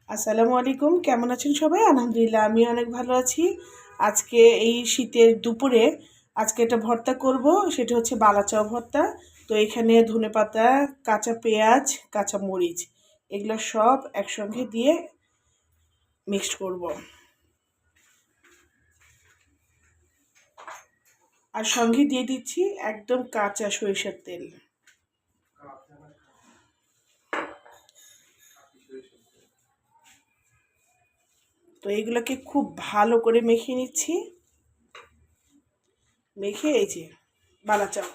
আসসালামু আলাইকুম, কেমন আছেন সবাই? আলহামদুলিল্লাহ আমি অনেক ভালো আছি। আজকে এই শীতের দুপুরে আজকে একটা ভর্তা করব, সেটা হচ্ছে বালাচাও ভর্তা। তো এখানে ধনেপাতা, কাঁচা পেঁয়াজ, কাঁচা মরিচ এগুলো সব একসঙ্গে দিয়ে মিক্সড করব। আর সঙ্গে দিয়ে দিচ্ছি একদম কাঁচা সরিষার তেল। তো এইগুলোকে খুব ভালো করে মেখে নিচ্ছি। মেখে এই যে বালাচাও,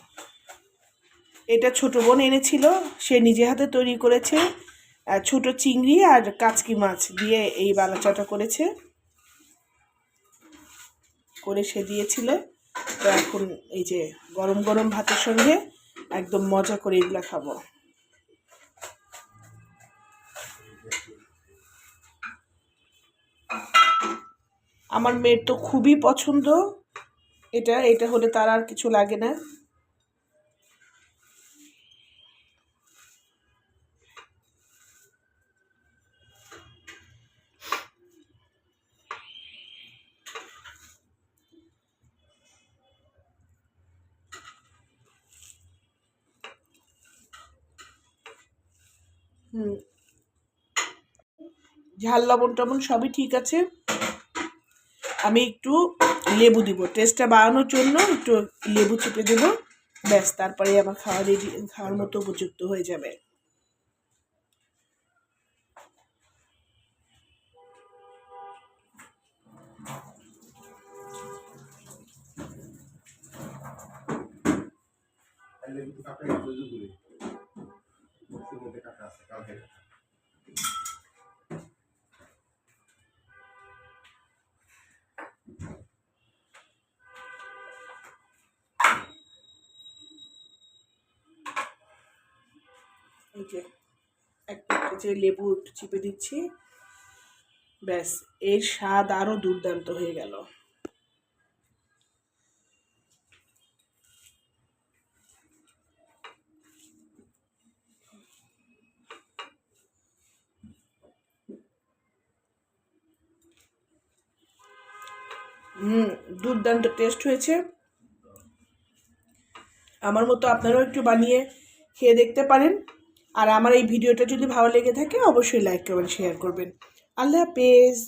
এটা ছোট বোন এনেছিল, সে নিজে হাতে তৈরি করেছে। ছোট চিংড়ি আর কাচকি মাছ দিয়ে এই বালাচাটা করেছে, করে সে দিয়েছিল। তো এখন এই যে গরম গরম ভাতের সঙ্গে একদম মজা করে এগুলা খাবো। আমার মেয়ের তো খুবই পছন্দ এটা, এটা হলে তার আর কিছু লাগে না। হুম, ঝাল লবণ টবণ সবই ঠিক আছে। আমি একটু লেবু দিব, টেস্টটা বাড়ানোর জন্য একটু লেবু চিপে দেবো, ব্যাস তারপরে আমার খাওয়া রেডি, খাওয়ার মতো উপযুক্ত হয়ে যাবে। এই যে একটা যে লেবু একটু চিপে দিচ্ছি, ব্যাস এর স্বাদ আরো দুর্দান্ত হয়ে গেল। দুর্দান্ত টেস্ট হয়েছে। আমার মতো আপনারাও একটু বানিয়ে খেয়ে দেখতে পারেন। আর আমার এই ভিডিওটা যদি ভালো লেগে থাকে অবশ্যই লাইক করবেন, শেয়ার করবেন। আল্লাহ হাফেজ।